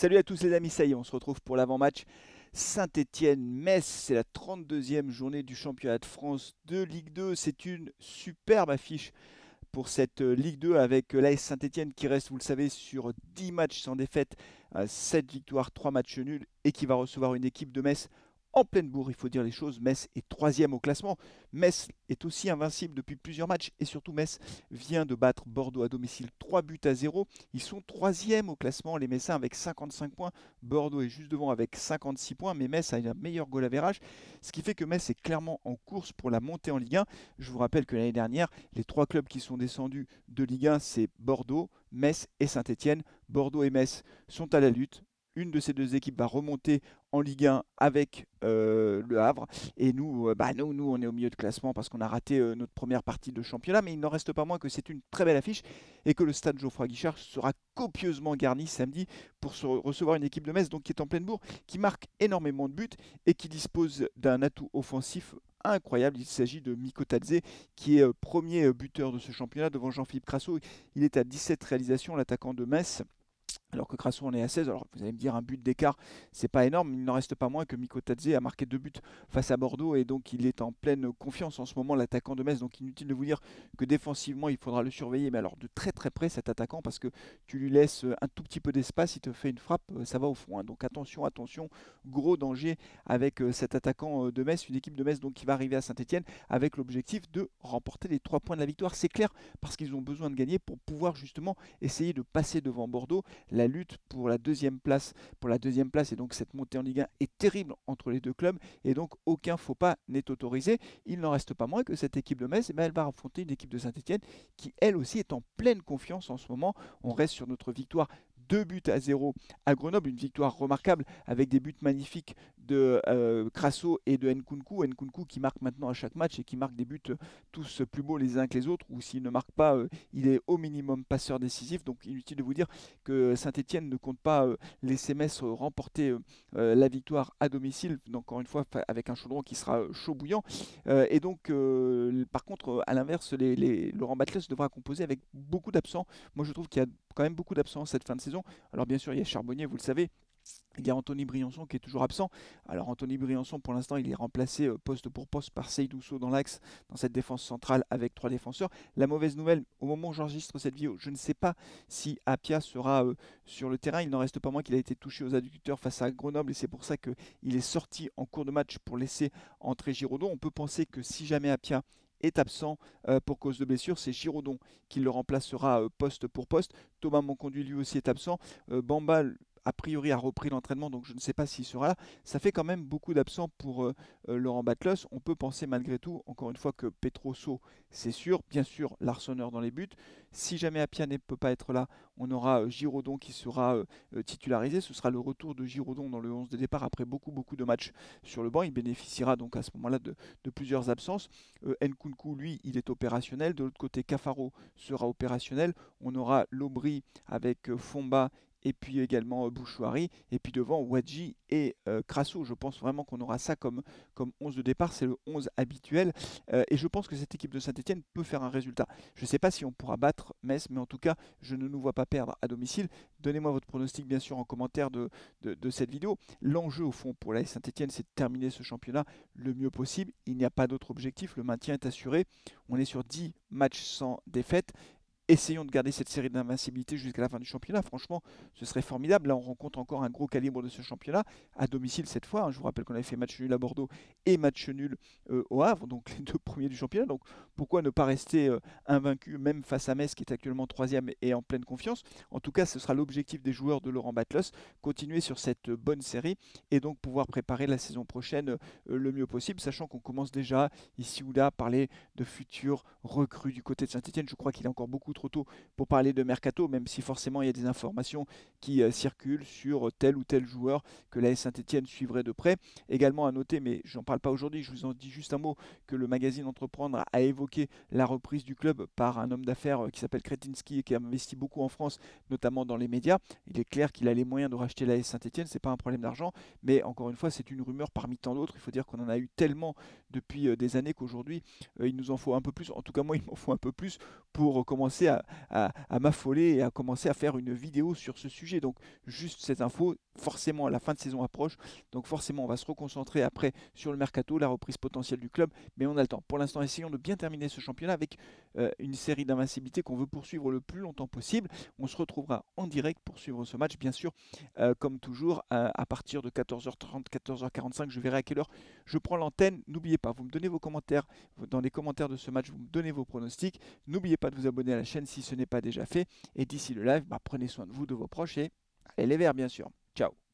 Salut à tous les amis, ça y est, on se retrouve pour l'avant-match. Saint-Étienne-Metz, c'est la 32e journée du championnat de France de Ligue 2. C'est une superbe affiche pour cette Ligue 2 avec l'AS Saint-Étienne qui reste, vous le savez, sur 10 matchs sans défaite, 7 victoires, 3 matchs nuls et qui va recevoir une équipe de Metz en pleine bourre. Il faut dire les choses, Metz est troisième au classement. Metz est aussi invincible depuis plusieurs matchs et surtout Metz vient de battre Bordeaux à domicile 3 buts à 0. Ils sont troisième au classement, les Messins avec 55 points. Bordeaux est juste devant avec 56 points, mais Metz a un meilleur goal average, ce qui fait que Metz est clairement en course pour la montée en Ligue 1. Je vous rappelle que l'année dernière, les trois clubs qui sont descendus de Ligue 1, c'est Bordeaux, Metz et Saint-Étienne. Bordeaux et Metz sont à la lutte. Une de ces deux équipes va remonter en Ligue 1 avec le Havre. Et nous, nous, on est au milieu de classement parce qu'on a raté notre première partie de championnat. Mais il n'en reste pas moins que c'est une très belle affiche et que le stade Geoffroy Guichard sera copieusement garni samedi pour recevoir une équipe de Metz donc, qui est en pleine bourre, qui marque énormément de buts et qui dispose d'un atout offensif incroyable. Il s'agit de Miko Tadze qui est premier buteur de ce championnat devant Jean-Philippe Crasso. Il est à 17 réalisations, l'attaquant de Metz. Alors que Crasso en est à 16. Alors vous allez me dire un but d'écart, c'est pas énorme, mais il n'en reste pas moins que Miko Tadze a marqué 2 buts face à Bordeaux et donc il est en pleine confiance en ce moment, l'attaquant de Metz. Donc inutile de vous dire que défensivement il faudra le surveiller, mais alors de très très près cet attaquant parce que tu lui laisses un tout petit peu d'espace, il te fait une frappe, ça va au fond, hein. Donc attention, attention, gros danger avec cet attaquant de Metz, une équipe de Metz donc qui va arriver à Saint-Étienne avec l'objectif de remporter les 3 points de la victoire. C'est clair parce qu'ils ont besoin de gagner pour pouvoir justement essayer de passer devant Bordeaux. La lutte pour la deuxième place et donc cette montée en Ligue 1 est terrible entre les deux clubs et donc aucun faux pas n'est autorisé. Il n'en reste pas moins que cette équipe de Metz, elle va affronter une équipe de Saint-Etienne qui elle aussi est en pleine confiance en ce moment. On reste sur notre victoire 2 buts à 0 à Grenoble, une victoire remarquable avec des buts magnifiques de Crasso et de Nkunku. Nkunku qui marque maintenant à chaque match et qui marque des buts tous plus beaux les uns que les autres, ou s'il ne marque pas, il est au minimum passeur décisif. Donc inutile de vous dire que Saint-Etienne ne compte pas laisser Metz remporter la victoire à domicile, encore une fois avec un chaudron qui sera chaud bouillant. Et donc, par contre, à l'inverse, Laurent Batles devra composer avec beaucoup d'absents. Moi, je trouve qu'il y a quand même beaucoup d'absents cette fin de saison. Alors, bien sûr, il y a Charbonnier, vous le savez. Il y a Anthony Briançon qui est toujours absent. Alors Anthony Briançon, pour l'instant, il est remplacé poste pour poste par Seydousso dans l'axe, dans cette défense centrale avec 3 défenseurs. La mauvaise nouvelle, au moment où j'enregistre cette vidéo, je ne sais pas si Apia sera sur le terrain. Il n'en reste pas moins qu'il a été touché aux adducteurs face à Grenoble et c'est pour ça qu'il est sorti en cours de match pour laisser entrer Giraudon. On peut penser que si jamais Apia est absent pour cause de blessure, c'est Giraudon qui le remplacera poste pour poste. Thomas Monconduit lui aussi est absent. Bamba a priori a repris l'entraînement, donc je ne sais pas s'il sera là. Ça fait quand même beaucoup d'absents pour Laurent Batlos. On peut penser malgré tout, encore une fois, que Petrosso, c'est sûr. Bien sûr, l'arseneur dans les buts. Si jamais Apia ne peut pas être là, on aura Giraudon qui sera titularisé. Ce sera le retour de Giraudon dans le 11 de départ après beaucoup de matchs sur le banc. Il bénéficiera donc à ce moment-là de plusieurs absences. Nkunku, lui, il est opérationnel. De l'autre côté, Cafaro sera opérationnel. On aura Lobry avec Fomba et puis également Bouchouari, et puis devant Wadji et Crasso. Je pense vraiment qu'on aura ça comme 11 de départ, c'est le 11 habituel, et je pense que cette équipe de Saint-Etienne peut faire un résultat. Je ne sais pas si on pourra battre Metz, mais en tout cas, je ne nous vois pas perdre à domicile. Donnez-moi votre pronostic, bien sûr, en commentaire de cette vidéo. L'enjeu, au fond, pour la Saint-Etienne, c'est de terminer ce championnat le mieux possible. Il n'y a pas d'autre objectif, le maintien est assuré. On est sur 10 matchs sans défaite. Essayons de garder cette série d'invincibilité jusqu'à la fin du championnat. Franchement, ce serait formidable. Là, on rencontre encore un gros calibre de ce championnat, à domicile cette fois, hein. Je vous rappelle qu'on avait fait match nul à Bordeaux et match nul au Havre, donc les deux premiers du championnat. Donc pourquoi ne pas rester invaincu, même face à Metz, qui est actuellement troisième et en pleine confiance. En tout cas, ce sera l'objectif des joueurs de Laurent Batlos, continuer sur cette bonne série et donc pouvoir préparer la saison prochaine le mieux possible, sachant qu'on commence déjà ici ou là à parler de futurs recrues du côté de Saint-Etienne. Je crois qu'il est encore beaucoup trop tôt pour parler de mercato, même si forcément il y a des informations qui circulent sur tel ou tel joueur que la Saint-Etienne suivrait de près. Également à noter, mais j'en parle pas aujourd'hui, je vous en dis juste un mot, que le magazine Entreprendre a évoqué la reprise du club par un homme d'affaires qui s'appelle Kretinsky et qui a investi beaucoup en France, notamment dans les médias. Il est clair qu'il a les moyens de racheter la Saint-Etienne, c'est pas un problème d'argent, mais encore une fois, c'est une rumeur parmi tant d'autres. Il faut dire qu'on en a eu tellement depuis des années qu'aujourd'hui, il nous en faut un peu plus. En tout cas, moi, il m'en faut un peu plus pour commencer à m'affoler et à commencer à faire une vidéo sur ce sujet. Donc juste cette info, forcément la fin de saison approche, donc forcément on va se reconcentrer après sur le mercato, la reprise potentielle du club, mais on a le temps. Pour l'instant, essayons de bien terminer ce championnat avec une série d'invincibilité qu'on veut poursuivre le plus longtemps possible. On se retrouvera en direct pour suivre ce match, bien sûr, comme toujours, à partir de 14h30, 14h45, je verrai à quelle heure je prends l'antenne. N'oubliez pas, vous me donnez vos commentaires dans les commentaires de ce match, vous me donnez vos pronostics. N'oubliez pas de vous abonner à la chaîne si ce n'est pas déjà fait. Et d'ici le live, prenez soin de vous, de vos proches et allez les verts, bien sûr. Ciao.